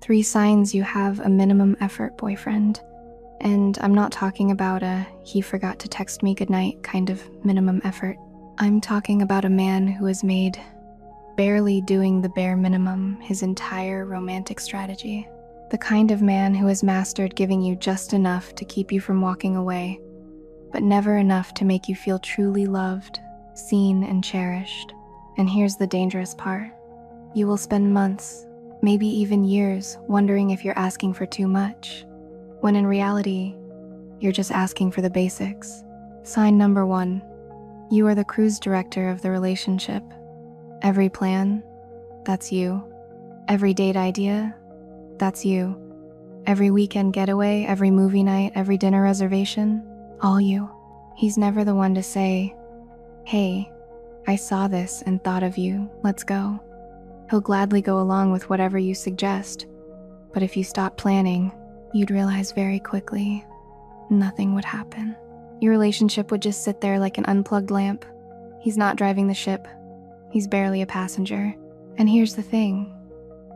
3 signs you have a minimum effort boyfriend. And I'm not talking about a he forgot to text me goodnight kind of minimum effort. I'm talking about a man who has made barely doing the bare minimum his entire romantic strategy. The kind of man who has mastered giving you just enough to keep you from walking away, but never enough to make you feel truly loved, seen, and cherished. And here's the dangerous part. You will spend months, maybe even years, wondering if you're asking for too much, when in reality, you're just asking for the basics. Sign number 1, you are the cruise director of the relationship. Every plan, that's you. Every date idea, that's you. Every weekend getaway, every movie night, every dinner reservation, all you. He's never the one to say, hey, I saw this and thought of you, let's go. He'll gladly go along with whatever you suggest, but if you stop planning, you'd realize very quickly, nothing would happen. Your relationship would just sit there like an unplugged lamp. He's not driving the ship. He's barely a passenger. And here's the thing.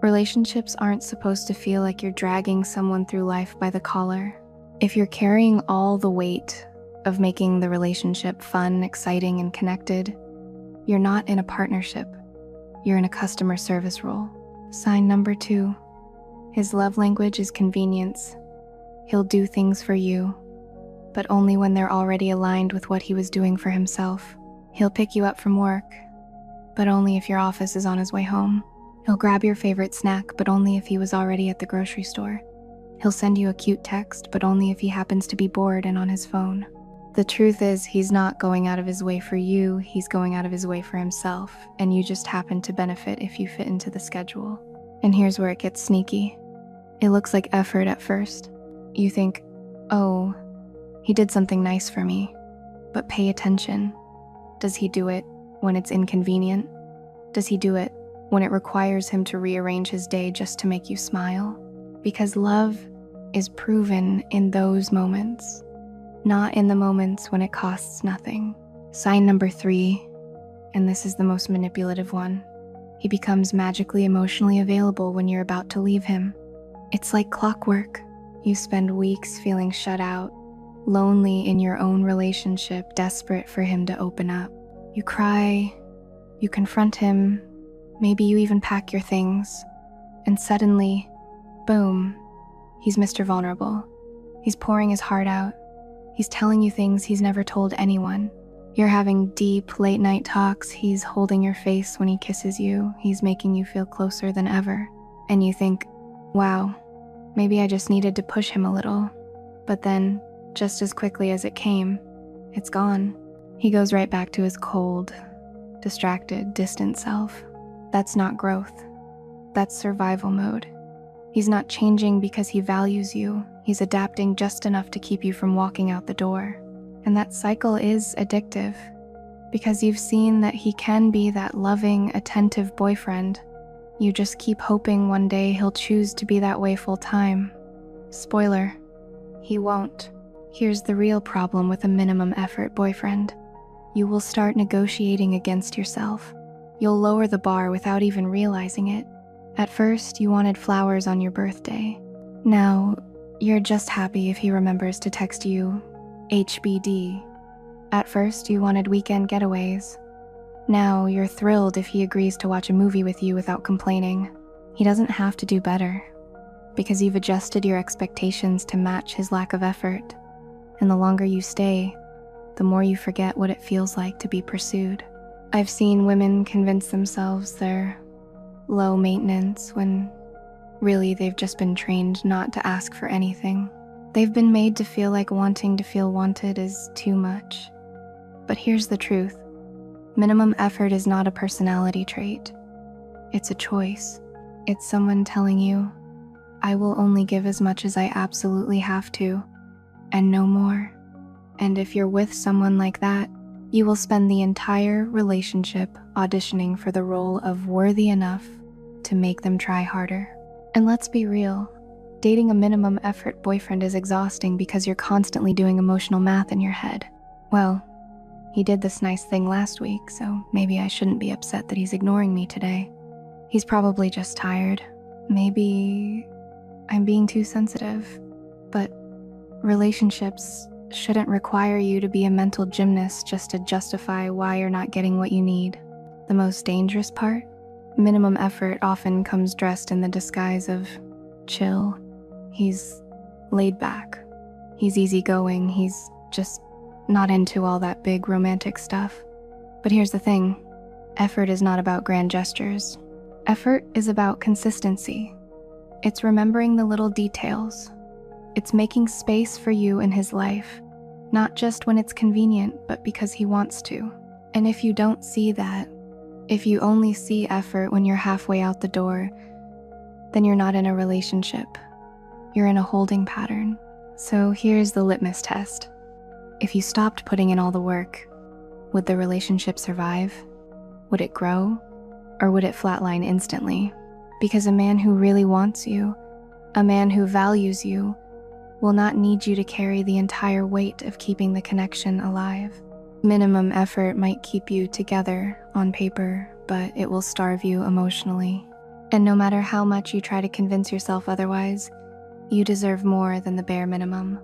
Relationships aren't supposed to feel like you're dragging someone through life by the collar. If you're carrying all the weight of making the relationship fun, exciting, and connected, you're not in a partnership. You're in a customer service role. Sign number 2. His love language is convenience. He'll do things for you, but only when they're already aligned with what he was doing for himself. He'll pick you up from work, but only if your office is on his way home. He'll grab your favorite snack, but only if he was already at the grocery store. He'll send you a cute text, but only if he happens to be bored and on his phone. The truth is, he's not going out of his way for you, he's going out of his way for himself, and you just happen to benefit if you fit into the schedule. And here's where it gets sneaky. It looks like effort at first. You think, oh, he did something nice for me. But pay attention. Does he do it when it's inconvenient? Does he do it when it requires him to rearrange his day just to make you smile? Because love is proven in those moments, not in the moments when it costs nothing. Sign number 3, and this is the most manipulative one. He becomes magically emotionally available when you're about to leave him. It's like clockwork. You spend weeks feeling shut out, lonely in your own relationship, desperate for him to open up. You cry, you confront him, maybe you even pack your things, and suddenly, boom, he's Mr. Vulnerable. He's pouring his heart out. He's telling you things he's never told anyone. You're having deep, late-night talks. He's holding your face when he kisses you. He's making you feel closer than ever. And you think, wow, maybe I just needed to push him a little. But then, just as quickly as it came, it's gone. He goes right back to his cold, distracted, distant self. That's not growth. That's survival mode. He's not changing because he values you. He's adapting just enough to keep you from walking out the door. And that cycle is addictive, because you've seen that he can be that loving, attentive boyfriend. You just keep hoping one day he'll choose to be that way full time. Spoiler, he won't. Here's the real problem with a minimum effort boyfriend. You will start negotiating against yourself. You'll lower the bar without even realizing it. At first, you wanted flowers on your birthday. Now, you're just happy if he remembers to text you HBD. At first, you wanted weekend getaways. Now, you're thrilled if he agrees to watch a movie with you without complaining. He doesn't have to do better, because you've adjusted your expectations to match his lack of effort. And the longer you stay, the more you forget what it feels like to be pursued. I've seen women convince themselves they're low maintenance when really they've just been trained not to ask for anything. They've been made to feel like wanting to feel wanted is too much. But here's the truth. Minimum effort is not a personality trait. It's a choice. It's someone telling you, I will only give as much as I absolutely have to, and no more. And if you're with someone like that, you will spend the entire relationship auditioning for the role of worthy enough to make them try harder. And let's be real, dating a minimum effort boyfriend is exhausting because you're constantly doing emotional math in your head. Well, he did this nice thing last week, so maybe I shouldn't be upset that he's ignoring me today. He's probably just tired. Maybe I'm being too sensitive. But relationships shouldn't require you to be a mental gymnast just to justify why you're not getting what you need. The most dangerous part? Minimum effort often comes dressed in the disguise of chill. He's laid back. He's easygoing. He's just not into all that big romantic stuff. But here's the thing. Effort is not about grand gestures. Effort is about consistency. It's remembering the little details. It's making space for you in his life, not just when it's convenient, but because he wants to. And if you don't see that, if you only see effort when you're halfway out the door, then you're not in a relationship. You're in a holding pattern. So here's the litmus test. If you stopped putting in all the work, would the relationship survive? Would it grow? Or would it flatline instantly? Because a man who really wants you, a man who values you, will not need you to carry the entire weight of keeping the connection alive. Minimum effort might keep you together on paper, but it will starve you emotionally. And no matter how much you try to convince yourself otherwise, you deserve more than the bare minimum.